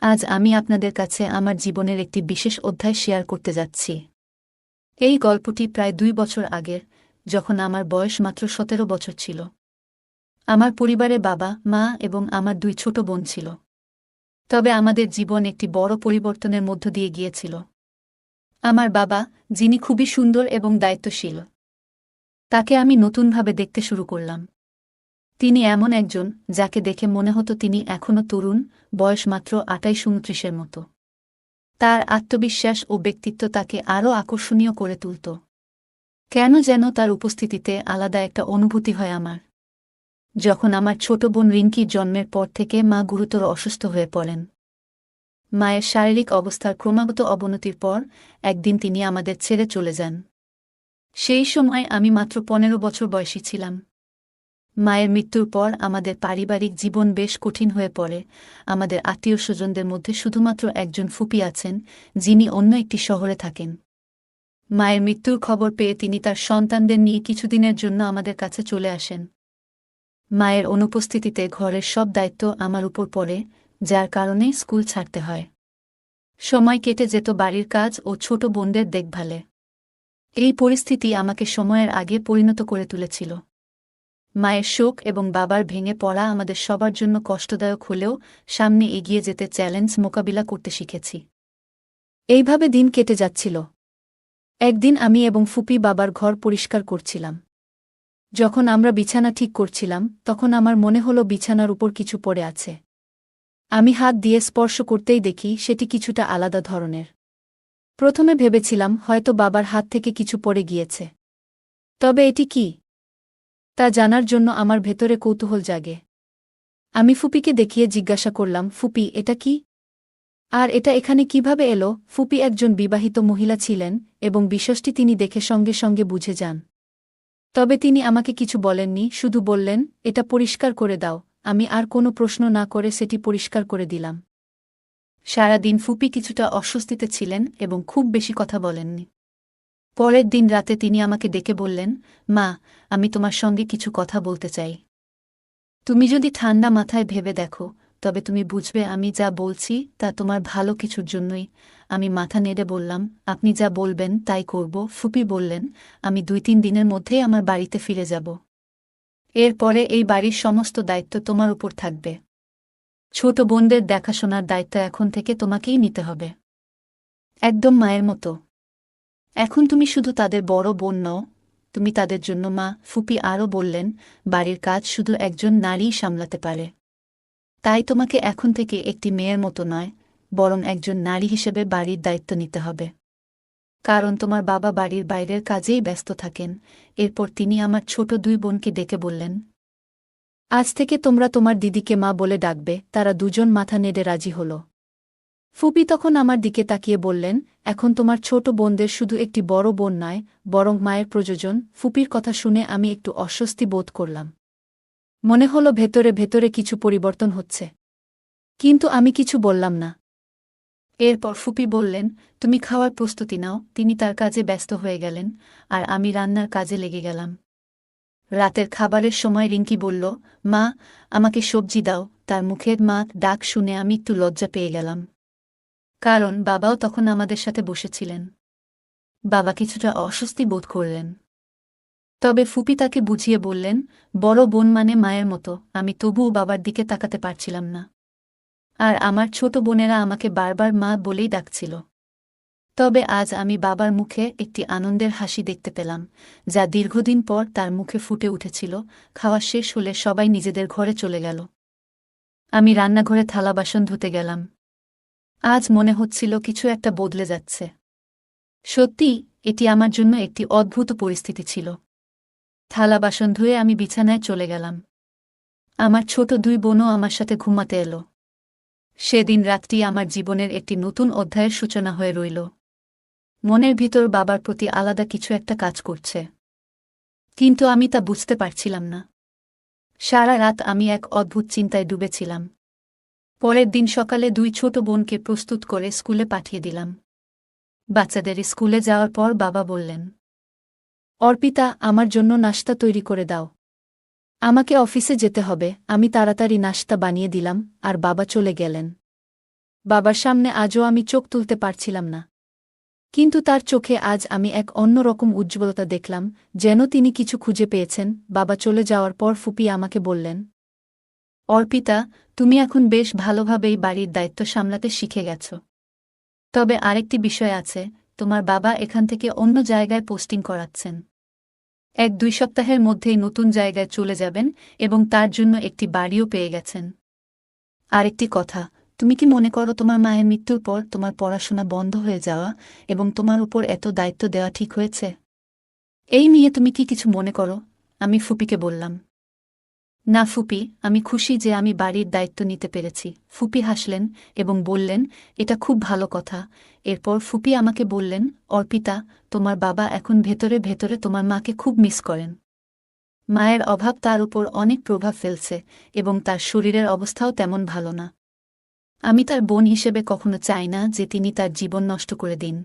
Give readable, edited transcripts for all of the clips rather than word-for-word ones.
আজ আমি আপনাদের কাছে আমার জীবনের একটি বিশেষ অধ্যায় শেয়ার করতে যাচ্ছি। এই গল্পটি প্রায় ২ বছর আগের, যখন আমার বয়স মাত্র ১৭ বছর ছিল। আমার পরিবারে বাবা, মা এবং আমার ২ ছোট বোন ছিল। তবে আমাদের জীবন একটি বড় পরিবর্তনের মধ্য দিয়ে গিয়েছিল। আমার বাবা, যিনি খুবই সুন্দর এবং দায়িত্বশীল, তাকে আমি নতুনভাবে দেখতে শুরু করলাম। তিনি এমন একজন যাকে দেখে মনে হতো তিনি এখনও তরুণ, বয়স মাত্র ২৮-২৯-এর মতো। তার আত্মবিশ্বাস ও ব্যক্তিত্ব তাকে আরও আকর্ষণীয় করে তুলত। কেন যেন তার উপস্থিতিতে আলাদা একটা অনুভূতি হয় আমার। যখন আমার ছোট বোন রিঙ্কির জন্মের পর থেকে মা গুরুতর অসুস্থ হয়ে পড়েন। মায়ের শারীরিক অবস্থার ক্রমাগত অবনতির পর একদিন তিনি আমাদের ছেড়ে চলে যান। সেই সময় আমি মাত্র ১৫ বছর বয়সী ছিলাম। মায়ের মৃত্যুর পর আমাদের পারিবারিক জীবন বেশ কঠিন হয়ে পড়ে। আমাদের আত্মীয়স্বজনদের মধ্যে শুধুমাত্র একজন ফুপি আছেন, যিনি অন্য একটি শহরে থাকেন। মায়ের মৃত্যুর খবর পেয়ে তিনি তার সন্তানদের নিয়ে কিছুদিনের জন্য আমাদের কাছে চলে আসেন। মায়ের অনুপস্থিতিতে ঘরের সব দায়িত্ব আমার উপর পড়ে, যার কারণে স্কুল ছাড়তে হয়। সময় কেটে যেত বাড়ির কাজ ও ছোট বোনদের দেখভালে। এই পরিস্থিতি আমাকে সময়ের আগে পরিণত করে তুলেছিল। মায়ের শোক এবং বাবার ভেঙে পড়া আমাদের সবার জন্য কষ্টদায়ক হলেও সামনে এগিয়ে যেতে চ্যালেঞ্জ মোকাবিলা করতে শিখেছি। এইভাবে দিন কেটে যাচ্ছিল। একদিন আমি এবং ফুপি বাবার ঘর পরিষ্কার করছিলাম। যখন আমরা বিছানা ঠিক করছিলাম, তখন আমার মনে হলো বিছানার উপর কিছু পড়ে আছে। আমি হাত দিয়ে স্পর্শ করতেই দেখি সেটি কিছুটা আলাদা ধরনের। প্রথমে ভেবেছিলাম হয়তো বাবার হাত থেকে কিছু পড়ে গিয়েছে। তবে এটি কি, তা জানার জন্য আমার ভেতরে কৌতূহল জাগে। আমি ফুপিকে দেখিয়ে জিজ্ঞাসা করলাম, ফুপি, এটা কি? আর এটা এখানে কিভাবে এলো? ফুপি একজন বিবাহিত মহিলা ছিলেন এবং বিষয়টি তিনি দেখে সঙ্গে সঙ্গে বুঝে যান। তবে তিনি আমাকে কিছু বলেননি, শুধু বললেন, এটা পরিষ্কার করে দাও। আমি আর কোনো প্রশ্ন না করে সেটি পরিষ্কার করে দিলাম। সারা দিন ফুপি কিছুটা অস্বস্তিতে ছিলেন এবং খুব বেশি কথা বলেননি। পরের দিন রাতে তিনি আমাকে ডেকে বললেন, মা, আমি তোমার সঙ্গে কিছু কথা বলতে চাই। তুমি যদি ঠান্ডা মাথায় ভেবে দেখো, তবে তুমি বুঝবে আমি যা বলছি তা তোমার ভালো কিছুর জন্যই। আমি মাথা নেড়ে বললাম, আপনি যা বলবেন তাই করব। ফুপি বললেন, আমি ২-৩ দিনের মধ্যেই আমার বাড়িতে ফিরে যাব। এরপরে এই বাড়ির সমস্ত দায়িত্ব তোমার উপর থাকবে। ছোট বোনদের দেখাশোনার দায়িত্ব এখন থেকে তোমাকেই নিতে হবে, একদম মায়ের মতো। এখন তুমি শুধু তাদের বড় বোন নও, তুমি তাদের জন্য মা। ফুপি আরও বললেন, বাড়ির কাজ শুধু একজন নারীই সামলাতে পারে। তাই তোমাকে এখন থেকে একটি মেয়ের মতো নয়, বরং একজন নারী হিসেবে বাড়ির দায়িত্ব নিতে হবে। কারণ তোমার বাবা বাড়ির বাইরের কাজেই ব্যস্ত থাকেন। এরপর তিনি আমার ছোট ২ বোনকে ডেকে বললেন, আজ থেকে তোমরা তোমার দিদিকে মা বলে ডাকবে। তারা দুজন মাথা নেড়ে রাজি হল। ফুপি তখন আমার দিকে তাকিয়ে বললেন, এখন তোমার ছোট বোনদের শুধু একটি বড় বোন নয়, বরং মায়ের প্রয়োজন। ফুপির কথা শুনে আমি একটু অস্বস্তি বোধ করলাম। মনে হলো ভেতরে ভেতরে কিছু পরিবর্তন হচ্ছে। কিন্তু আমি কিছু বললাম না। এরপর ফুপি বললেন, তুমি খাওয়ার প্রস্তুতি নাও। তিনি তার কাজে ব্যস্ত হয়ে গেলেন, আর আমি রান্নার কাজে লেগে গেলাম। রাতের খাবারের সময় রিঙ্কি বলল, মা, আমাকে সবজি দাও। তার মুখের মা ডাক শুনে আমি একটু লজ্জা পেয়ে গেলাম। কারণ বাবাও তখন আমাদের সাথে বসেছিলেন। বাবা কিছুটা অস্বস্তি বোধ করলেন। তবে ফুপি তাকে বুঝিয়ে বললেন, বড় বোন মানে মায়ের মতো। আমি তবুও বাবার দিকে তাকাতে পারছিলাম না। আর আমার ছোট বোনেরা আমাকে বারবার মা বলেই ডাকছিল। তবে আজ আমি বাবার মুখে একটি আনন্দের হাসি দেখতে পেলাম, যা দীর্ঘদিন পর তার মুখে ফুটে উঠেছিল। খাওয়া শেষ হলে সবাই নিজেদের ঘরে চলে গেল। আমি রান্নাঘরে থালা বাসন ধুতে গেলাম। আজ মনে হচ্ছিল কিছু একটা বদলে যাচ্ছে। সত্যি, এটি আমার জন্য একটি অদ্ভুত পরিস্থিতি ছিল। থালা বাসন ধুয়ে আমি বিছানায় চলে গেলাম। আমার ছোট ২ বোনও আমার সাথে ঘুমাতে এলো। সেদিন রাতটি আমার জীবনের একটি নতুন অধ্যায়ের সূচনা হয়ে রইল। মনের ভিতর বাবার প্রতি আলাদা কিছু একটা কাজ করছে, কিন্তু আমি তা বুঝতে পারছিলাম না। সারা রাত আমি এক অদ্ভুত চিন্তায় ডুবেছিলাম। পরের দিন সকালে ২ ছোট বোনকে প্রস্তুত করে স্কুলে পাঠিয়ে দিলাম। বাচ্চাদের স্কুলে যাওয়ার পর বাবা বললেন, অর্পিতা, আমার জন্য নাশতা তৈরি করে দাও। আমাকে অফিসে যেতে হবে। আমি তাড়াতাড়ি নাশতা বানিয়ে দিলাম, আর বাবা চলে গেলেন। বাবার সামনে আজও আমি চোখ তুলতে পারছিলাম না। কিন্তু তার চোখে আজ আমি এক অন্যরকম উজ্জ্বলতা দেখলাম, যেন তিনি কিছু খুঁজে পেয়েছেন। বাবা চলে যাওয়ার পর ফুপি আমাকে বললেন, অর্পিতা, তুমি এখন বেশ ভালোভাবেই বাড়ির দায়িত্ব সামলাতে শিখে গেছ। তবে আরেকটি বিষয় আছে, তোমার বাবা এখান থেকে অন্য জায়গায় পোস্টিং করাচ্ছেন। 1-2 সপ্তাহের মধ্যেই নতুন জায়গায় চলে যাবেন এবং তার জন্য একটি বাড়িও পেয়ে গেছেন। আরেকটি কথা, তুমি কি মনে করো তোমার মায়ের মৃত্যুর পর তোমার পড়াশোনা বন্ধ হয়ে যাওয়া এবং তোমার উপর এত দায়িত্ব দেওয়া ঠিক হয়েছে? এই নিয়ে তুমি কি কিছু মনে করো? আমি ফুপিকে বললাম। না ফুপি, আমি খুশি যে আমি বাড়ির দায়িত্ব নিতে পেরেছি। ফুপি হাসলেন এবং বললেন, এটা খুব ভালো কথা। এরপর ফুপি আমাকে বললেন, অর্পিতা, তোমার বাবা এখন ভেতরে ভেতরে তোমার মাকে খুব মিস করেন। মায়ের অভাব তার উপর অনেক প্রভাব ফেলছে এবং তার শরীরের অবস্থাও তেমন ভালো না। আমি তার বোন হিসেবে কখনো চাই না যে তিনি তার জীবন নষ্ট করে দিন।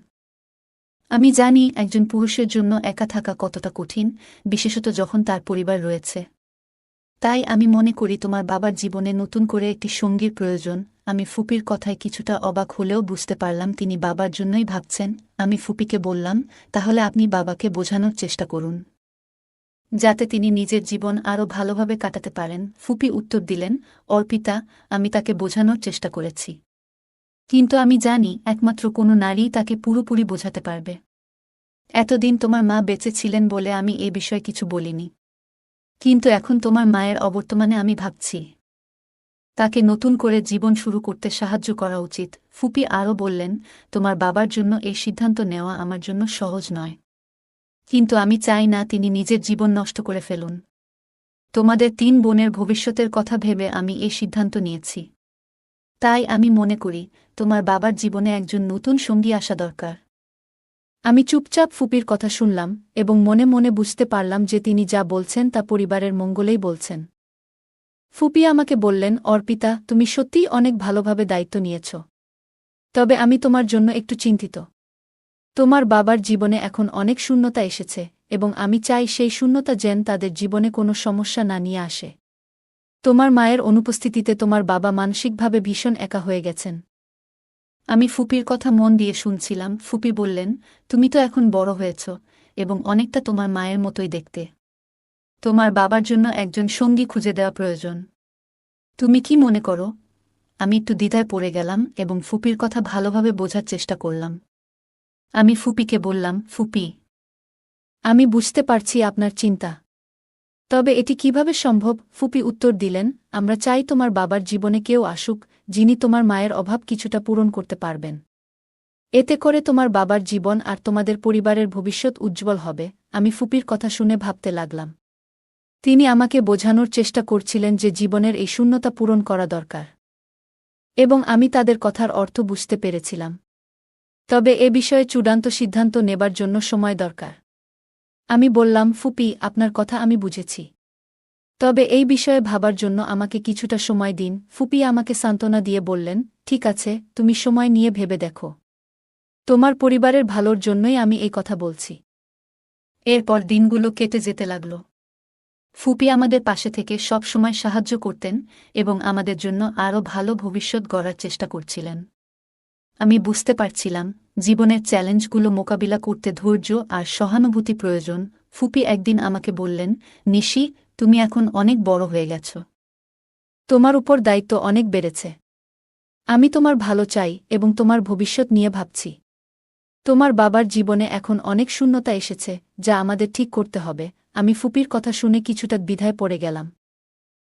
আমি জানি একজন পুরুষের জন্য একা থাকা কতটা কঠিন, বিশেষত যখন তার পরিবার রয়েছে। তাই আমি মনে করি তোমার বাবার জীবনে নতুন করে একটি সঙ্গীর প্রয়োজন। আমি ফুপির কথায় কিছুটা অবাক হলেও বুঝতে পারলাম তিনি বাবার জন্যই ভাবছেন। আমি ফুপিকে বললাম, তাহলে আপনি বাবাকে বোঝানোর চেষ্টা করুন, যাতে তিনি নিজের জীবন আরও ভালোভাবে কাটাতে পারেন। ফুপি উত্তর দিলেন, অর্পিতা, আমি তাকে বোঝানোর চেষ্টা করেছি। কিন্তু আমি জানি একমাত্র কোনো নারীই তাকে পুরোপুরি বোঝাতে পারবে। এতদিন তোমার মা বেঁচে ছিলেন বলে আমি এ বিষয়ে কিছু বলিনি। কিন্তু এখন তোমার মায়ের অবর্তমানে আমি ভাবছি তাকে নতুন করে জীবন শুরু করতে সাহায্য করা উচিত। ফুপি আরও বললেন, তোমার বাবার জন্য এই সিদ্ধান্ত নেওয়া আমার জন্য সহজ নয়। কিন্তু আমি চাই না তিনি নিজের জীবন নষ্ট করে ফেলুন। তোমাদের 3 বোনের ভবিষ্যতের কথা ভেবে আমি এই সিদ্ধান্ত নিয়েছি। তাই আমি মনে করি তোমার বাবার জীবনে একজন নতুন সঙ্গী আসা দরকার। আমি চুপচাপ ফুপির কথা শুনলাম এবং মনে মনে বুঝতে পারলাম যে তিনি যা বলছেন তা পরিবারের মঙ্গলেই বলছেন। ফুপি আমাকে বললেন, অর্পিতা, তুমি সত্যিই অনেক ভালোভাবে দায়িত্ব নিয়েছ। তবে আমি তোমার জন্য একটু চিন্তিত। তোমার বাবার জীবনে এখন অনেক শূন্যতা এসেছে এবং আমি চাই সেই শূন্যতা যেন তাদের জীবনে কোনো সমস্যা না নিয়ে আসে। তোমার মায়ের অনুপস্থিতিতে তোমার বাবা মানসিকভাবে ভীষণ একা হয়ে গেছেন। আমি ফুপির কথা মন দিয়ে শুনছিলাম। ফুপি বললেন, তুমি তো এখন বড় হয়েছ এবং অনেকটা তোমার মায়ের মতোই দেখতে। তোমার বাবার জন্য একজন সঙ্গী খুঁজে দেওয়া প্রয়োজন। তুমি কি মনে করো? আমি একটু দ্বিধায় পড়ে গেলাম এবং ফুপির কথা ভালোভাবে বোঝার চেষ্টা করলাম। আমি ফুপিকে বললাম, ফুপি, আমি বুঝতে পারছি আপনার চিন্তা। তবে এটি কিভাবে সম্ভব? ফুপি উত্তর দিলেন, আমরা চাই তোমার বাবার জীবনে কেউ আসুক যিনি তোমার মায়ের অভাব কিছুটা পূরণ করতে পারবেন। এতে করে তোমার বাবার জীবন আর তোমাদের পরিবারের ভবিষ্যৎ উজ্জ্বল হবে। আমি ফুপির কথা শুনে ভাবতে লাগলাম। তিনি আমাকে বোঝানোর চেষ্টা করছিলেন যে জীবনের এই শূন্যতা পূরণ করা দরকার। এবং আমি তাদের কথার অর্থ বুঝতে পেরেছিলাম। তবে এ বিষয়ে চূড়ান্ত সিদ্ধান্ত নেবার জন্য সময় দরকার। আমি বললাম, ফুপি, আপনার কথা আমি বুঝেছি। তবে এই বিষয়ে ভাবার জন্য আমাকে কিছুটা সময় দিন। ফুপি আমাকে সান্ত্বনা দিয়ে বললেন, ঠিক আছে, তুমি সময় নিয়ে ভেবে দেখো। তোমার পরিবারের ভালোর জন্যই আমি এই কথা বলছি। এরপর দিনগুলো কেটে যেতে লাগল। ফুপি আমাদের পাশে থেকে সব সময় সাহায্য করতেন এবং আমাদের জন্য আরও ভালো ভবিষ্যৎ গড়ার চেষ্টা করছিলেন। আমি বুঝতে পারছিলাম জীবনের চ্যালেঞ্জগুলো মোকাবিলা করতে ধৈর্য আর সহানুভূতি প্রয়োজন। ফুপি একদিন আমাকে বললেন, নিশি, তুমি এখন অনেক বড় হয়ে গেছ। তোমার উপর দায়িত্ব অনেক বেড়েছে। আমি তোমার ভালো চাই এবং তোমার ভবিষ্যৎ নিয়ে ভাবছি। তোমার বাবার জীবনে এখন অনেক শূন্যতা এসেছে যা আমাদের ঠিক করতে হবে। আমি ফুপির কথা শুনে কিছুটা দ্বিধায় পড়ে গেলাম।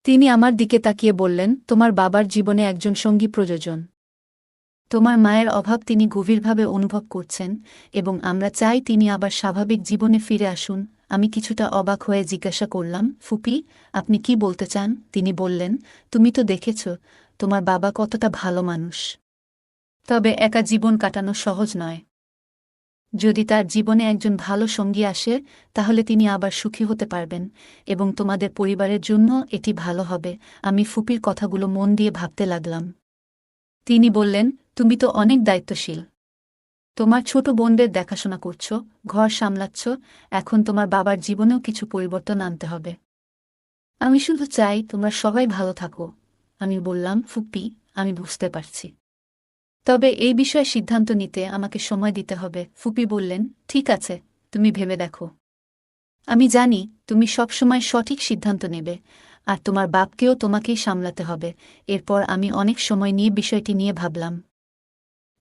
তিনি আমার দিকে তাকিয়ে বললেন, তোমার বাবার জীবনে একজন সঙ্গী প্রয়োজন। তোমার মায়ের অভাব তিনি গভীরভাবে অনুভব করছেন এবং আমরা চাই তিনি আবার স্বাভাবিক জীবনে ফিরে আসুন। আমি কিছুটা অবাক হয়ে জিজ্ঞাসা করলাম, ফুপি, আপনি কি বলতে চান? তিনি বললেন, তুমি তো দেখেছ তোমার বাবা কতটা ভালো মানুষ। তবে একা জীবন কাটানো সহজ নয়। যদি তার জীবনে একজন ভালো সঙ্গী আসে তাহলে তিনি আবার সুখী হতে পারবেন এবং তোমাদের পরিবারের জন্য এটি ভালো হবে। আমি ফুপির কথাগুলো মন দিয়ে ভাবতে লাগলাম। তিনি বললেন, তুমি তো অনেক দায়িত্বশীল। তোমার ছোট বোনদের দেখাশোনা করছ, ঘর সামলাচ্ছ, এখন তোমার বাবার জীবনেও কিছু পরিবর্তন আনতে হবে। আমি শুধু চাই তোমরা সবাই ভালো থাকো। আমি বললাম, ফুপি, আমি বুঝতে পারছি। তবে এই বিষয়ে সিদ্ধান্ত নিতে আমাকে সময় দিতে হবে। ফুপি বললেন, ঠিক আছে, তুমি ভেবে দেখো। আমি জানি তুমি সবসময় সঠিক সিদ্ধান্ত নেবে, আর তোমার বাপকেও তোমাকেই সামলাতে হবে। এরপর আমি অনেক সময় নিয়ে বিষয়টি নিয়ে ভাবলাম।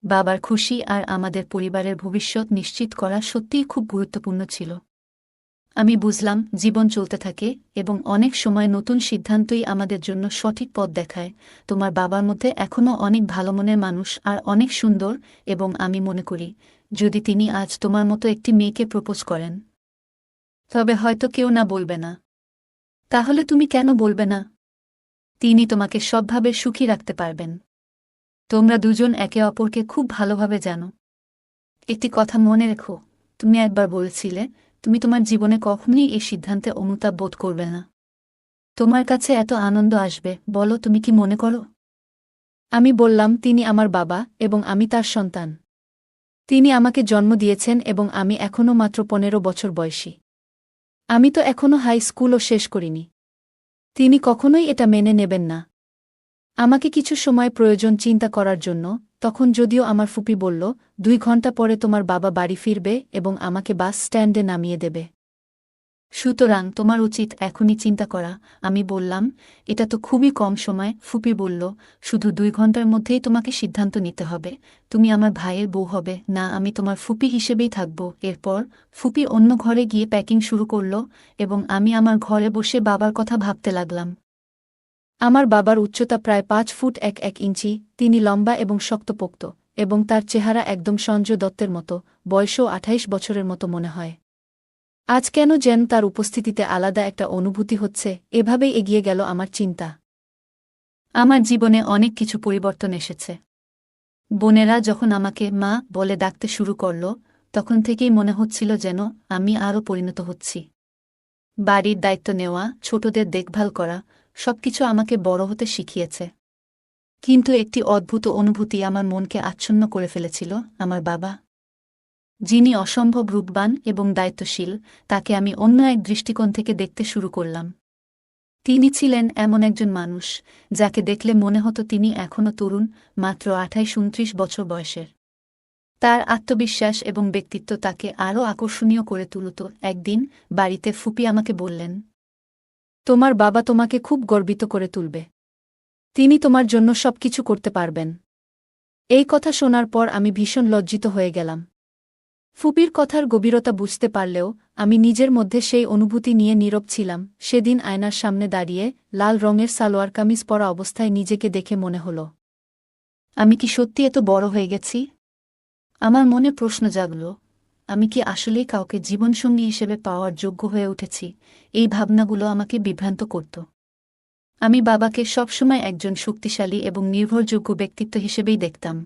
বাবার খুশি আর আমাদের পরিবারের ভবিষ্যৎ নিশ্চিত করা সত্যিই খুব গুরুত্বপূর্ণ ছিল। আমি বুঝলাম জীবন চলতে থাকে এবং অনেক সময় নতুন সিদ্ধান্তই আমাদের জন্য সঠিক পথ দেখায়। তোমার বাবার মধ্যে এখনও অনেক ভালো মনের মানুষ আর অনেক সুন্দর, এবং আমি মনে করি যদি তিনি আজ তোমার মতো একটি মেয়েকে প্রপোজ করেন, তবে হয়তো কেউ না বলবে না। তাহলে তুমি কেন বলবে না? তিনি তোমাকে সবভাবে সুখী রাখতে পারবেন। তোমরা দুজন একে অপরকে খুব ভালোভাবে জানো। একটি কথা মনে রেখো, তুমি একবার বলেছিলে তুমি তোমার জীবনে কখনোই এই সিদ্ধান্তে অনুতাপ বোধ করবে না। তোমার কাছে এত আনন্দ আসবে, বলো তুমি কি মনে করো? আমি বললাম, তিনি আমার বাবা এবং আমি তার সন্তান। তিনি আমাকে জন্ম দিয়েছেন এবং আমি এখনও মাত্র 15 বছর বয়সী। আমি তো এখনও হাই স্কুলও শেষ করিনি। তিনি কখনোই এটা মেনে নেবেন না। আমাকে কিছু সময় প্রয়োজন চিন্তা করার জন্য। তখন যদিও আমার ফুপি বলল, 2 ঘন্টা পরে তোমার বাবা বাড়ি ফিরবে এবং আমাকে বাস স্ট্যান্ডে নামিয়ে দেবে। সুতরাং তোমার উচিত এখনই চিন্তা করা। আমি বললাম, এটা তো খুবই কম সময়। ফুপি বলল, শুধু 2 ঘন্টার মধ্যেই তোমাকে সিদ্ধান্ত নিতে হবে। তুমি আমার ভাইয়ের বউ হবে না, আমি তোমার ফুপি হিসেবেই থাকব। এরপর ফুপি অন্য ঘরে গিয়ে প্যাকিং শুরু করল এবং আমি আমার ঘরে বসে বাবার কথা ভাবতে লাগলাম। আমার বাবার উচ্চতা প্রায় 5 ফুট 1 ইঞ্চি। তিনি লম্বা এবং শক্তপোক্ত, এবং তার চেহারা একদম সঞ্জয় দত্তের মতো। বয়সও 28 বছরের মতো মনে হয়। আজ কেন যেন তার উপস্থিতিতে আলাদা একটা অনুভূতি হচ্ছে। এভাবেই এগিয়ে গেল আমার চিন্তা। আমার জীবনে অনেক কিছু পরিবর্তন এসেছে। বোনেরা যখন আমাকে মা বলে ডাকতে শুরু করল, তখন থেকেই মনে হচ্ছিল যেন আমি আরও পরিণত হচ্ছি। বাড়ির দায়িত্ব নেওয়া, ছোটদের দেখভাল করা, সবকিছু আমাকে বড় হতে শিখিয়েছে। কিন্তু একটি অদ্ভুত অনুভূতি আমার মনকে আচ্ছন্ন করে ফেলেছিল। আমার বাবা, যিনি অসম্ভব রূপবান এবং দায়িত্বশীল, তাকে আমি অন্য এক দৃষ্টিকোণ থেকে দেখতে শুরু করলাম। তিনি ছিলেন এমন একজন মানুষ যাকে দেখলে মনে হতো তিনি এখনও তরুণ, মাত্র 28-29 বছর বয়সের। তার আত্মবিশ্বাস এবং ব্যক্তিত্ব তাকে আরও আকর্ষণীয় করে তুলত। একদিন বাড়িতে ফুপি আমাকে বললেন, তোমার বাবা তোমাকে খুব গর্বিত করে তুলবে। তিনি তোমার জন্য সবকিছু করতে পারবেন। এই কথা শোনার পর আমি ভীষণ লজ্জিত হয়ে গেলাম। ফুপির কথার গভীরতা বুঝতে পারলেও আমি নিজের মধ্যে সেই অনুভূতি নিয়ে নীরব ছিলাম। সেদিন আয়নার সামনে দাঁড়িয়ে লাল রঙের সালোয়ার কামিজ পরা অবস্থায় নিজেকে দেখে মনে হল, আমি কি সত্যি এত বড় হয়ে গেছি? আমার মনে প্রশ্ন জাগল, আমি কি আসলেই কাউকে জীবনসঙ্গী হিসেবে পাওয়ার যোগ্য হয়ে উঠেছি? এই ভাবনাগুলো আমাকে বিভ্রান্ত করত। আমি বাবাকে সবসময় একজন শক্তিশালী এবং নির্ভরযোগ্য ব্যক্তিত্ব হিসেবেই দেখতাম।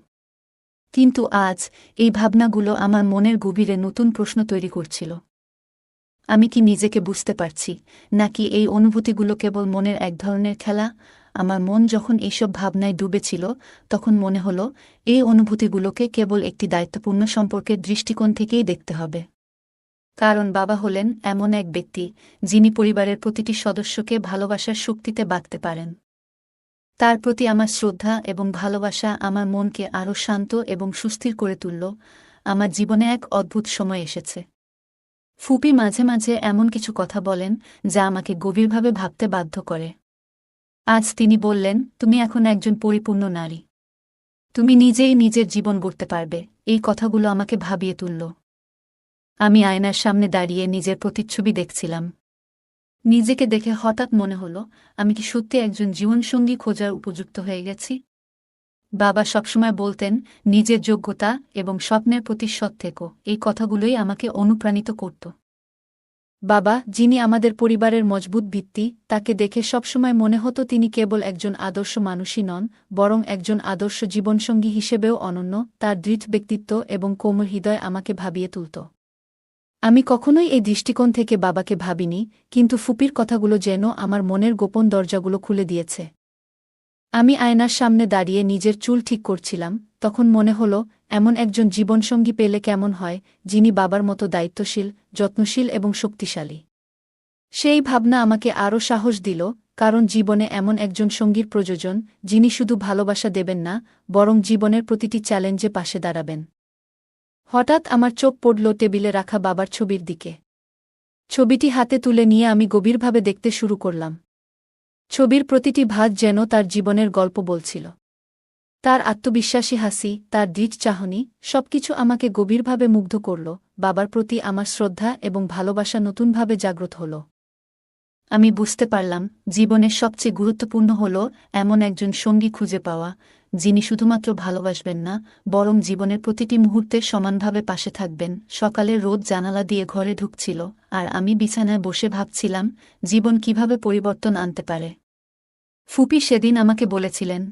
কিন্তু আজ এই ভাবনাগুলো আমার মনের গভীরে নতুন প্রশ্ন তৈরি করছিল। আমি কি নিজেকে বুঝতে পারছি, নাকি এই অনুভূতিগুলো কেবল মনের এক ধরনের খেলা? আমার মন যখন এইসব ভাবনায় ডুবেছিল, তখন মনে হল এই অনুভূতিগুলোকে কেবল একটি দায়িত্বপূর্ণ সম্পর্কের দৃষ্টিকোণ থেকেই দেখতে হবে। কারণ বাবা হলেন এমন এক ব্যক্তি যিনি পরিবারের প্রতিটি সদস্যকে ভালোবাসার শক্তিতে বাঁধতে পারেন। তার প্রতি আমার শ্রদ্ধা এবং ভালোবাসা আমার মনকে আরও শান্ত এবং সুস্থির করে তুলল। আমার জীবনে এক অদ্ভুত সময় এসেছে। ফুপি মাঝে মাঝে এমন কিছু কথা বলেন যা আমাকে গভীরভাবে ভাবতে বাধ্য করে। আজ তিনি বললেন, তুমি এখন একজন পরিপূর্ণ নারী। তুমি নিজেই নিজের জীবন গড়তে পারবে। এই কথাগুলো আমাকে ভাবিয়ে তুলল। আমি আয়নার সামনে দাঁড়িয়ে নিজের প্রতিচ্ছবি দেখছিলাম। নিজেকে দেখে হঠাৎ মনে হল, আমি কি সত্যি একজন জীবনসঙ্গী খোঁজার উপযুক্ত হয়ে গেছি? বাবা সবসময় বলতেন, নিজের যোগ্যতা এবং স্বপ্নের প্রতি সৎ থেকো। এই কথাগুলোই আমাকে অনুপ্রাণিত করত। বাবা, যিনি আমাদের পরিবারের মজবুত ভিত্তি, তাকে দেখে সবসময় মনে হতো তিনি কেবল একজন আদর্শ মানুষই নন, বরং একজন আদর্শ জীবনসঙ্গী হিসেবেও অনন্য। তার দৃঢ় ব্যক্তিত্ব এবং কোমল হৃদয় আমাকে ভাবিয়ে তুলত। আমি কখনোই এই দৃষ্টিকোণ থেকে বাবাকে ভাবিনি, কিন্তু ফুপির কথাগুলো যেন আমার মনের গোপন দরজাগুলো খুলে দিয়েছে। আমি আয়নার সামনে দাঁড়িয়ে নিজের চুল ঠিক করছিলাম, তখন মনে হল, এমন একজন জীবনসঙ্গী পেলে কেমন হয়, যিনি বাবার মতো দায়িত্বশীল, যত্নশীল এবং শক্তিশালী। সেই ভাবনা আমাকে আরও সাহস দিল, কারণ জীবনে এমন একজন সঙ্গীর প্রয়োজন যিনি শুধু ভালোবাসা দেবেন না, বরং জীবনের প্রতিটি চ্যালেঞ্জে পাশে দাঁড়াবেন। হঠাৎ আমার চোখ পড়ল টেবিলে রাখা বাবার ছবির দিকে। ছবিটি হাতে তুলে নিয়ে আমি গভীরভাবে দেখতে শুরু করলাম। ছবির প্রতিটি ভাঁজ যেন তার জীবনের গল্প বলছিল। তার আত্মবিশ্বাসী হাসি, তার দৃঢ় চাহনি, সবকিছু আমাকে গভীরভাবে মুগ্ধ করল। বাবার প্রতি আমার শ্রদ্ধা এবং ভালোবাসা নতুনভাবে জাগ্রত হল। আমি বুঝতে পারলাম, জীবনের সবচেয়ে গুরুত্বপূর্ণ হল এমন একজন সঙ্গী খুঁজে পাওয়া, যিনি শুধুমাত্র ভালোবাসবেন না, বরং জীবনের প্রতিটি মুহূর্তে সমানভাবে পাশে থাকবেন। সকালে রোদ জানালা দিয়ে ঘরে ঢুকছিল, আর আমি বিছানায় বসে ভাবছিলাম, জীবন কিভাবে পরিবর্তন আনতে পারে। ফুপি সেদিন আমাকে বলেছিলেন,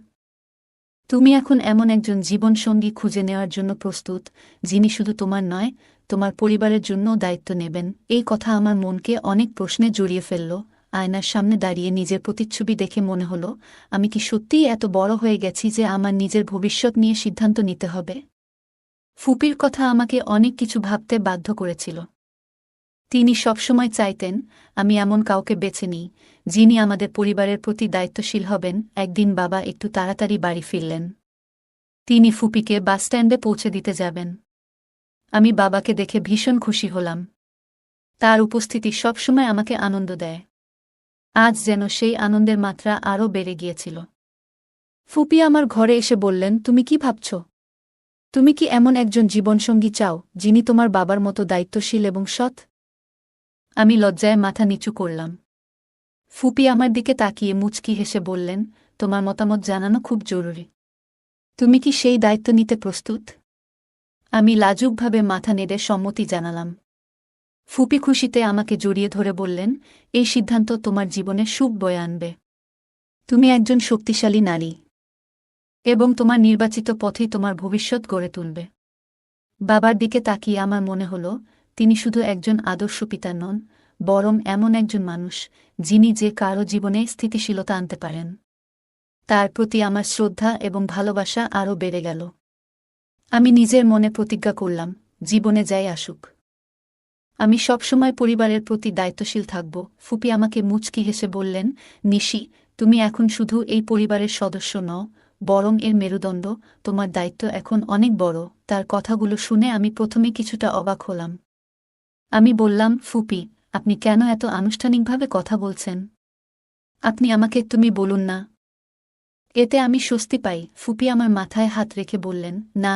তুমি এখন এমন একজন জীবনসঙ্গী খুঁজে নেওয়ার জন্য প্রস্তুত, যিনি শুধু তোমার নয়, তোমার পরিবারের জন্যও দায়িত্ব নেবেন। এই কথা আমার মনকে অনেক প্রশ্নে জড়িয়ে ফেলল। আয়নার সামনে দাঁড়িয়ে নিজের প্রতিচ্ছবি দেখে মনে হল, আমি কি সত্যিই এত বড় হয়ে গেছি যে আমার নিজের ভবিষ্যৎ নিয়ে সিদ্ধান্ত নিতে হবে? ফুপির কথা আমাকে অনেক কিছু ভাবতে বাধ্য করেছিল। তিনি সবসময় চাইতেন আমি এমন কাউকে বেছে নিই, যিনি আমাদের পরিবারের প্রতি দায়িত্বশীল হবেন। একদিন বাবা একটু তাড়াতাড়ি বাড়ি ফিরলেন। তিনি ফুপিকে বাসস্ট্যান্ডে পৌঁছে দিতে যাবেন। আমি বাবাকে দেখে ভীষণ খুশি হলাম। তার উপস্থিতি সবসময় আমাকে আনন্দ দেয়। আজ যেন সেই আনন্দের মাত্রা আরও বেড়ে গিয়েছিল। ফুপি আমার ঘরে এসে বললেন, তুমি কি ভাবছ? তুমি কি এমন একজন জীবনসঙ্গী চাও, যিনি তোমার বাবার মতো দায়িত্বশীল এবং সৎ? আমি লজ্জায় মাথা নিচু করলাম। ফুপি আমার দিকে তাকিয়ে মুচকি হেসে বললেন, তোমার মতামত জানানো খুব জরুরি। তুমি কি সেই দায়িত্ব নিতে প্রস্তুত? আমি লাজুকভাবে মাথা নেড়ে সম্মতি জানালাম। ফুপি খুশিতে আমাকে জড়িয়ে ধরে বললেন, এই সিদ্ধান্ত তোমার জীবনে সুখ বয়ে আনবে। তুমি একজন শক্তিশালী নারী, এবং তোমার নির্বাচিত পথেই তোমার ভবিষ্যৎ গড়ে তুলবে। বাবার দিকে তাকিয়ে আমার মনে হল, তিনি শুধু একজন আদর্শ পিতা নন, বরং এমন একজন মানুষ, যিনি যে কারো জীবনে স্থিতিশীলতা আনতে পারেন। তার প্রতি আমার শ্রদ্ধা এবং ভালোবাসা আরও বেড়ে গেল। আমি নিজের মনে প্রতিজ্ঞা করলাম, জীবনে যাই আসুক, আমি সবসময় পরিবারের প্রতি দায়িত্বশীল থাকব। ফুপি আমাকে মুচকি হেসে বললেন, নিশি, তুমি এখন শুধু এই পরিবারের সদস্য নও, বরং এর মেরুদণ্ড। তোমার দায়িত্ব এখন অনেক বড়। তার কথাগুলো শুনে আমি প্রথমে কিছুটা অবাক হলাম। আমি বললাম, ফুপি, আপনি কেন এত আনুষ্ঠানিকভাবে কথা বলছেন? আপনি আমাকে তুমি বলুন না। এতে আমি স্বস্তি পাই। ফুপি আমার মাথায় হাত রেখে বললেন, না,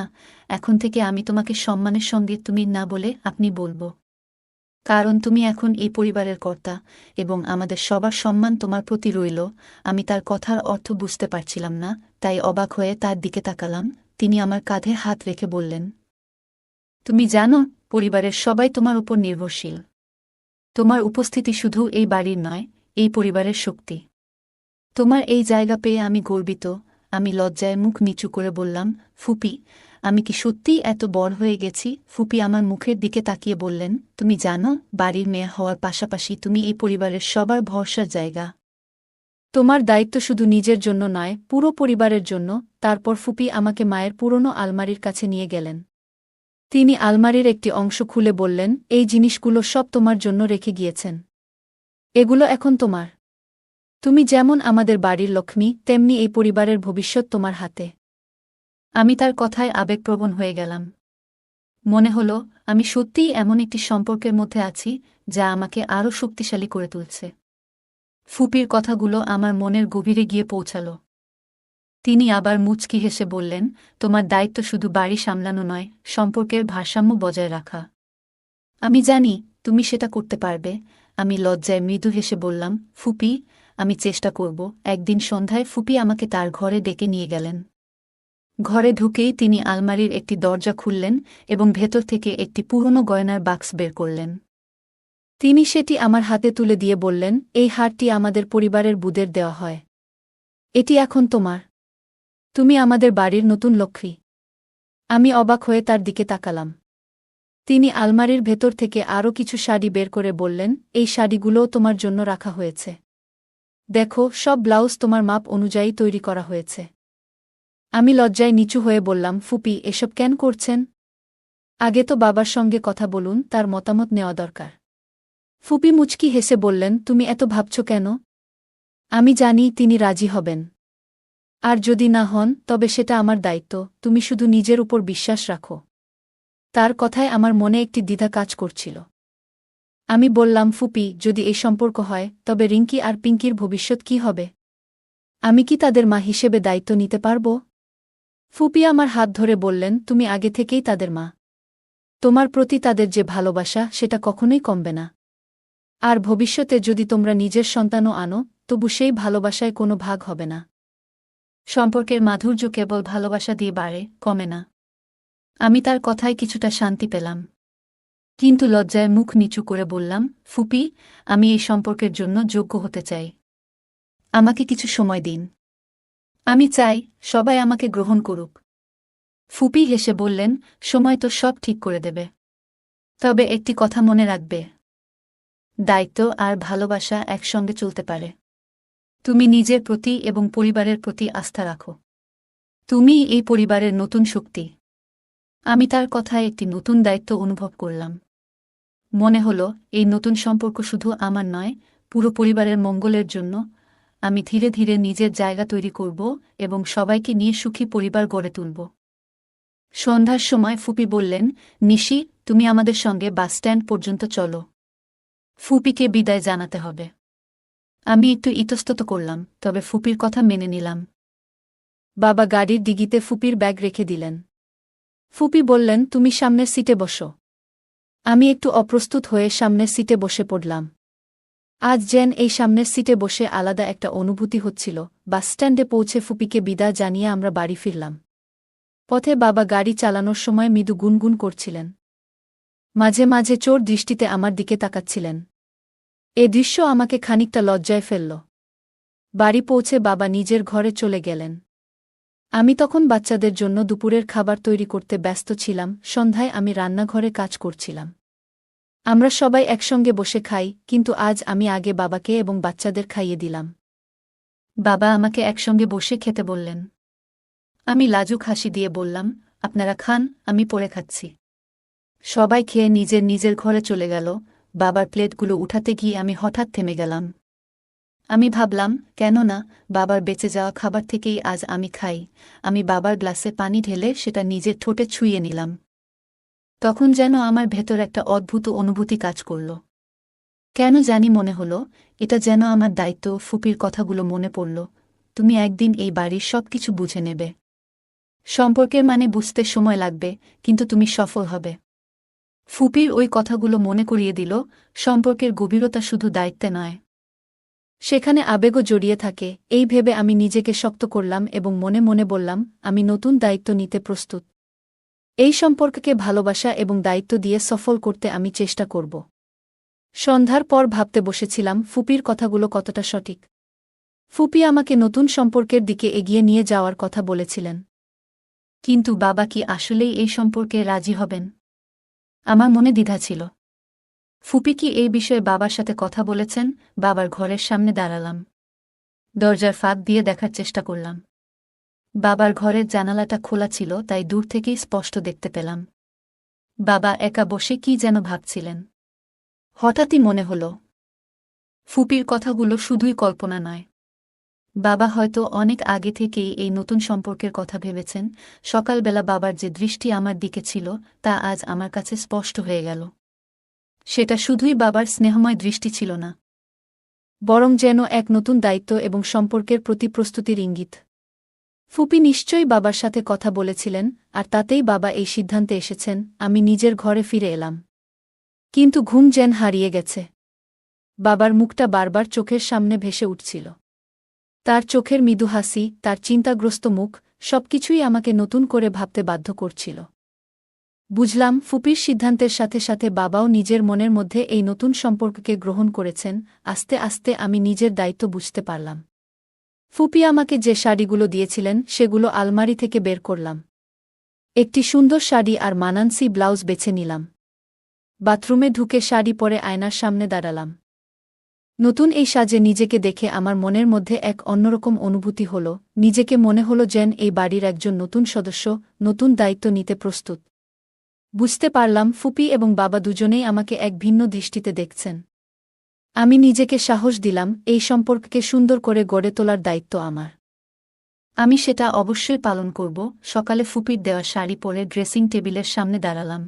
এখন থেকে আমি তোমাকে সম্মানের সঙ্গে তুমি না বলে আপনি বলবো। কারণ তুমি এখন এই পরিবারের কর্তা, এবং আমাদের সবার সম্মান তোমার প্রতি রইল। আমি তার কথার অর্থ বুঝতে পারছিলাম না, তাই অবাক হয়ে তার দিকে তাকালাম। তিনি আমার কাঁধে হাত রেখে বললেন, তুমি জানো, পরিবারের সবাই তোমার উপর নির্ভরশীল। তোমার উপস্থিতি শুধু এই বাড়ির নয়, এই পরিবারের শক্তি। তোমার এই জায়গা পেয়ে আমি গর্বিত। আমি লজ্জায় মুখ নিচু করে বললাম, ফুপি, আমি কি সত্যিই এত বড় হয়ে গেছি? ফুপি আমার মুখের দিকে তাকিয়ে বললেন, তুমি জানো, বাড়ির মেয়ে হওয়ার পাশাপাশি তুমি এই পরিবারের সবার ভরসার জায়গা। তোমার দায়িত্ব শুধু নিজের জন্য নয়, পুরো পরিবারের জন্য। তারপর ফুপি আমাকে মায়ের পুরনো আলমারির কাছে নিয়ে গেলেন। তিনি আলমারির একটি অংশ খুলে বললেন, এই জিনিসগুলো সব তোমার জন্য রেখে গিয়েছেন। এগুলো এখন তোমার। তুমি যেমন আমাদের বাড়ির লক্ষ্মী, তেমনি এই পরিবারের ভবিষ্যৎ তোমার হাতে। আমি তার কথায় আবেগপ্রবণ হয়ে গেলাম। মনে হল, আমি সত্যিই এমন একটি সম্পর্কের মধ্যে আছি, যা আমাকে আরও শক্তিশালী করে তুলছে। ফুপির কথাগুলো আমার মনের গভীরে গিয়ে পৌঁছাল। তিনি আবার মুচকি হেসে বললেন, তোমার দায়িত্ব শুধু বাড়ি সামলানো নয়, সম্পর্কের ভারসাম্য বজায় রাখা। আমি জানি, তুমি সেটা করতে পারবে। আমি লজ্জায় মৃদু হেসে বললাম, ফুপি, আমি চেষ্টা করব। একদিন সন্ধ্যায় ফুপি আমাকে তার ঘরে ডেকে নিয়ে গেলেন। ঘরে ঢুকেই তিনি আলমারির একটি দরজা খুললেন এবং ভেতর থেকে একটি পুরনো গয়নার বাক্স বের করলেন। তিনি সেটি আমার হাতে তুলে দিয়ে বললেন, এই হারটি আমাদের পরিবারের বুদের দেওয়া হয়। এটি এখন তোমার। তুমি আমাদের বাড়ির নতুন লক্ষ্মী। আমি অবাক হয়ে তার দিকে তাকালাম। তিনি আলমারির ভেতর থেকে আরও কিছু শাড়ি বের করে বললেন, এই শাড়িগুলোও তোমার জন্য রাখা হয়েছে। দেখো, সব ব্লাউজ তোমার মাপ অনুযায়ী তৈরি করা হয়েছে। আমি লজ্জায় নিচু হয়ে বললাম, ফুপি, এসব কেন করছেন? আগে তো বাবার সঙ্গে কথা বলুন, তার মতামত নেওয়া দরকার। ফুপি মুচকি হেসে বললেন, তুমি এত ভাবছ কেন? আমি জানি তিনি রাজি হবেন। আর যদি না হন তবে সেটা আমার দায়িত্ব, তুমি শুধু নিজের উপর বিশ্বাস রাখো। তার কথায় আমার মনে একটি দ্বিধা কাজ করছিল। আমি বললাম, ফুপি, যদি এই সম্পর্ক হয় তবে রিঙ্কি আর পিঙ্কির ভবিষ্যৎ কি হবে? আমি কি তাদের মা হিসেবে দায়িত্ব নিতে পারব? ফুপি আমার হাত ধরে বললেন, তুমি আগে থেকেই তাদের মা। তোমার প্রতি তাদের যে ভালোবাসা সেটা কখনোই কমবে না। আর ভবিষ্যতে যদি তোমরা নিজের সন্তানও আনো তবু সেই ভালোবাসায় কোনো ভাগ হবে না। সম্পর্কের মাধুর্য কেবল ভালোবাসা দিয়ে বাড়ে, কমে না। আমি তার কথায় কিছুটা শান্তি পেলাম। কিন্তু লজ্জায় মুখ নিচু করে বললাম, ফুপি, আমি এই সম্পর্কের জন্য যোগ্য হতে চাই। আমাকে কিছু সময় দিন। আমি চাই সবাই আমাকে গ্রহণ করুক। ফুপি হেসে বললেন, সময় তো সব ঠিক করে দেবে। তবে একটি কথা মনে রাখবে, দায়িত্ব আর ভালোবাসা একসঙ্গে চলতে পারে। তুমি নিজের প্রতি এবং পরিবারের প্রতি আস্থা রাখো। তুমি এই পরিবারের নতুন শক্তি। আমি তার কথায় একটি নতুন দায়িত্ব অনুভব করলাম। মনে হল এই নতুন সম্পর্ক শুধু আমার নয়, পুরো পরিবারের মঙ্গলের জন্য। আমি ধীরে ধীরে নিজের জায়গা তৈরি করব এবং সবাইকে নিয়ে সুখী পরিবার গড়ে তুলব। সন্ধ্যার সময় ফুপি বললেন, নিশি, তুমি আমাদের সঙ্গে বাসস্ট্যান্ড পর্যন্ত চলো। ফুপিকে বিদায় জানাতে হবে। আমি একটু ইতস্তত করলাম, তবে ফুপির কথা মেনে নিলাম। বাবা গাড়ির ডিগিতে ফুপির ব্যাগ রেখে দিলেন। ফুপি বললেন, তুমি সামনের সিটে বসো। আমি একটু অপ্রস্তুত হয়ে সামনের সিটে বসে পড়লাম। আজ যেন এই সামনের সিটে বসে আলাদা একটা অনুভূতি হচ্ছিল। বাসস্ট্যান্ডে পৌঁছে ফুপিকে বিদায় জানিয়ে আমরা বাড়ি ফিরলাম। পথে বাবা গাড়ি চালানোর সময় মৃদু গুনগুন করছিলেন। মাঝে মাঝে চোর দৃষ্টিতে আমার দিকে তাকাচ্ছিলেন। এ দৃশ্য আমাকে খানিকটা লজ্জায় ফেলল। বাড়ি পৌঁছে বাবা নিজের ঘরে চলে গেলেন। আমি তখন বাচ্চাদের জন্য দুপুরের খাবার তৈরি করতে ব্যস্ত ছিলাম। সন্ধ্যায় আমি রান্নাঘরে কাজ করছিলাম। আমরা সবাই একসঙ্গে বসে খাই, কিন্তু আজ আমি আগে বাবাকে এবং বাচ্চাদের খাইয়ে দিলাম। বাবা আমাকে একসঙ্গে বসে খেতে বললেন। আমি লাজুক হাসি দিয়ে বললাম, আপনারা খান, আমি পরে খাচ্ছি। সবাই খেয়ে নিজের নিজের ঘরে চলে গেল। বাবার প্লেটগুলো উঠাতে গিয়ে আমি হঠাৎ থেমে গেলাম। আমি ভাবলাম, কেন না, বাবার বেঁচে যাওয়া খাবার থেকেই আজ আমি খাই। আমি বাবার গ্লাসে পানি ঢেলে সেটা নিজের ঠোঁটে ছুঁয়ে নিলাম। তখন যেন আমার ভেতর একটা অদ্ভুত অনুভূতি কাজ করল। কেন জানি মনে হল, এটা যেন আমার দায়িত্ব। ফুপির কথাগুলো মনে পড়ল, তুমি একদিন এই বাড়ির সব কিছু বুঝে নেবে। সম্পর্কের মানে বুঝতে সময় লাগবে, কিন্তু তুমি সফল হবে। ফুপির ওই কথাগুলো মনে করিয়ে দিল, সম্পর্কের গভীরতা শুধু দায়িত্বে নয়, সেখানে আবেগও জড়িয়ে থাকে। এই ভেবে আমি নিজেকে শক্ত করলাম এবং মনে মনে বললাম, আমি নতুন দায়িত্ব নিতে প্রস্তুত। এই সম্পর্ককে ভালোবাসা এবং দায়িত্ব দিয়ে সফল করতে আমি চেষ্টা করব। সন্ধ্যার পর ভাবতে বসেছিলাম, ফুপির কথাগুলো কতটা সঠিক। ফুপি আমাকে নতুন সম্পর্কের দিকে এগিয়ে নিয়ে যাওয়ার কথা বলেছিলেন। কিন্তু বাবা কি আসলেই এই সম্পর্কে রাজি হবেন? আমার মনে দ্বিধা ছিল। ফুপি কি এই বিষয়ে বাবার সাথে কথা বলেছেন? বাবার ঘরের সামনে দাঁড়ালাম। দরজার ফাঁক দিয়ে দেখার চেষ্টা করলাম। বাবার ঘরের জানালাটা খোলা ছিল, তাই দূর থেকেই স্পষ্ট দেখতে পেলাম। বাবা একা বসে কি যেন ভাবছিলেন। হঠাৎই মনে হল, ফুপির কথাগুলো শুধুই কল্পনা নয়। বাবা হয়তো অনেক আগে থেকেই এই নতুন সম্পর্কের কথা ভেবেছেন। সকালবেলা বাবার যে দৃষ্টি আমার দিকে ছিল তা আজ আমার কাছে স্পষ্ট হয়ে গেল। সেটা শুধুই বাবার স্নেহময় দৃষ্টি ছিল না, বরং যেন এক নতুন দায়িত্ব এবং সম্পর্কের প্রতি প্রস্তুতির ইঙ্গিত। ফুপি নিশ্চয়ই বাবার সাথে কথা বলেছিলেন, আর তাতেই বাবা এই সিদ্ধান্তে এসেছেন। আমি নিজের ঘরে ফিরে এলাম, কিন্তু ঘুম যেন হারিয়ে গেছে। বাবার মুখটা বারবার চোখের সামনে ভেসে উঠছিল। তার চোখের মৃদু হাসি, তার চিন্তাগ্রস্ত মুখ, সবকিছুই আমাকে নতুন করে ভাবতে বাধ্য করছিল। বুঝলাম, ফুপির সিদ্ধান্তের সাথে সাথে বাবাও নিজের মনের মধ্যে এই নতুন সম্পর্ককে গ্রহণ করেছেন। আস্তে আস্তে আমি নিজের দায়িত্ব বুঝতে পারলাম। ফুপি আমাকে যে শাড়িগুলো দিয়েছিলেন সেগুলো আলমারি থেকে বের করলাম। একটি সুন্দর শাড়ি আর মানানসি ব্লাউজ বেছে নিলাম। বাথরুমে ঢুকে শাড়ি পরে আয়নার সামনে দাঁড়ালাম। নতুন এই সাজে নিজেকে দেখে আমার মনের মধ্যে এক অন্যরকম অনুভূতি হল। নিজেকে মনে হল যেন এই বাড়ির একজন নতুন সদস্য, নতুন দায়িত্ব নিতে প্রস্তুত। বুঝতে পারলাম, ফুপি এবং বাবা দুজনেই আমাকে এক ভিন্ন দৃষ্টিতে দেখছেন। আমি নিজেকে সাহস দিলাম, এই সম্পর্ককে সুন্দর করে গড়ে তোলার দায়িত্ব আমার। আমি সেটা অবশ্যই পালন করব। সকালে ফুপির দেওয়া শাড়ি পরে ড্রেসিং টেবিলের সামনে দাঁড়ালাম।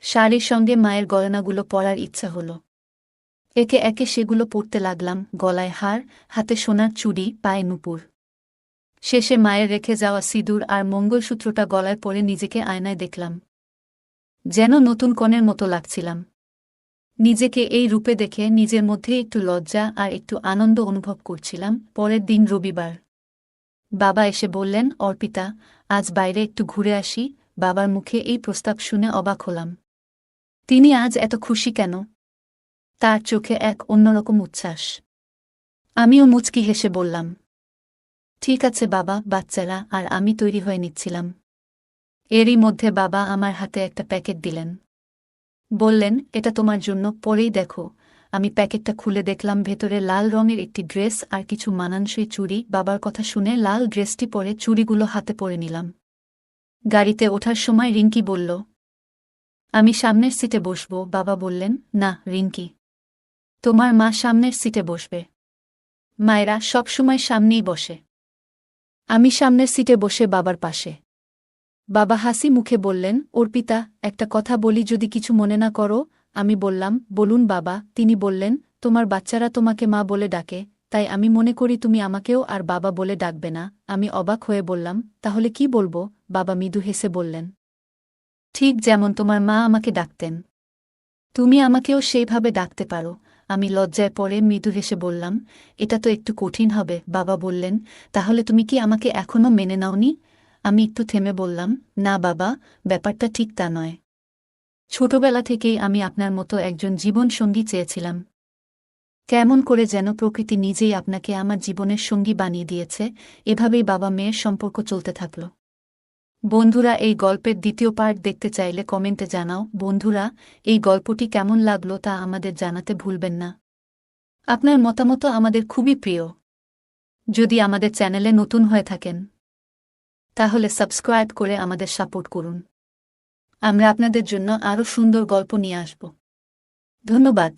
শাড়ির সঙ্গে মায়ের গয়নাগুলো পরার ইচ্ছা হলো। একে একে সেগুলো পরতে লাগলাম, গলায় হার, হাতে সোনার চুড়ি, পায়ে নুপুর। শেষে মায়ের রেখে যাওয়া সিঁদুর আর মঙ্গলসূত্রটা গলায় পরে নিজেকে আয়নায় দেখলাম। যেন নতুন কনের মতো লাগছিলাম। নিজেকে এই রূপে দেখে নিজের মধ্যে একটু লজ্জা আর একটু আনন্দ অনুভব করছিলাম। পরের দিন রবিবার। বাবা এসে বললেন, অর্পিতা, আজ বাইরে একটু ঘুরে আসি। বাবার মুখে এই প্রস্তাব শুনে অবাক হলাম। তিনি আজ এত খুশি কেন? তার চোখে এক অন্যরকম উচ্ছ্বাস। আমিও মুচকি হেসে বললাম, ঠিক আছে বাবা, বাচ্চারা আর আমি তৈরি হয়ে নিচ্ছিলাম। এরই মধ্যে বাবা আমার হাতে একটা প্যাকেট দিলেন। বললেন, এটা তোমার জন্য, পরেই দেখো। আমি প্যাকেটটা খুলে দেখলাম ভেতরে লাল রঙের একটি ড্রেস আর কিছু মানানসই চুড়ি। বাবার কথা শুনে লাল ড্রেসটি পরে চুড়িগুলো হাতে পরে নিলাম। গাড়িতে ওঠার সময় রিঙ্কি বলল, আমি সামনের সিটে বসব। বাবা বললেন, না রিঙ্কি, তোমার মা সামনের সিটে বসবে। মায়েরা সবসময় সামনেই বসে। আমি সামনের সিটে বসে বাবার পাশে। বাবা হাসি মুখে বললেন, অর্পিতা, একটা কথা বলি, যদি কিছু মনে না করো। আমি বললাম, বলুন বাবা। তিনি বললেন, তোমার বাচ্চারা তোমাকে মা বলে ডাকে, তাই আমি মনে করি তুমি আমাকেও আর বাবা বলে ডাকবে না। আমি অবাক হয়ে বললাম, তাহলে কি বলবো? বাবা মৃদু হেসে বললেন, ঠিক যেমন তোমার মা আমাকে ডাকতেন, তুমি আমাকেও সেইভাবে ডাকতে পারো। আমি লজ্জায় পড়ে মৃদু হেসে বললাম, এটা তো একটু কঠিন হবে। বাবা বললেন, তাহলে তুমি কি আমাকে এখনও মেনে নাওনি? আমি একটু থেমে বললাম, না বাবা, ব্যাপারটা ঠিক তা নয়। ছোটবেলা থেকেই আমি আপনার মতো একজন জীবনসঙ্গী চেয়েছিলাম। কেমন করে যেন প্রকৃতি নিজেই আপনাকে আমার জীবনের সঙ্গী বানিয়ে দিয়েছে। এভাবেই বাবা মেয়ের সম্পর্ক চলতে থাকল। বন্ধুরা, এই গল্পের দ্বিতীয় পার্ট দেখতে চাইলে কমেন্টে জানাও। বন্ধুরা, এই গল্পটি কেমন লাগলো তা আমাদের জানাতে ভুলবেন না। আপনার মতামত আমাদের খুবই প্রিয়। যদি আমাদের চ্যানেলে নতুন হয়ে থাকেন, তাহলে সাবস্ক্রাইব করে আমাদের সাপোর্ট করুন। আমরা আপনাদের জন্য আরও সুন্দর গল্প নিয়ে আসব। ধন্যবাদ।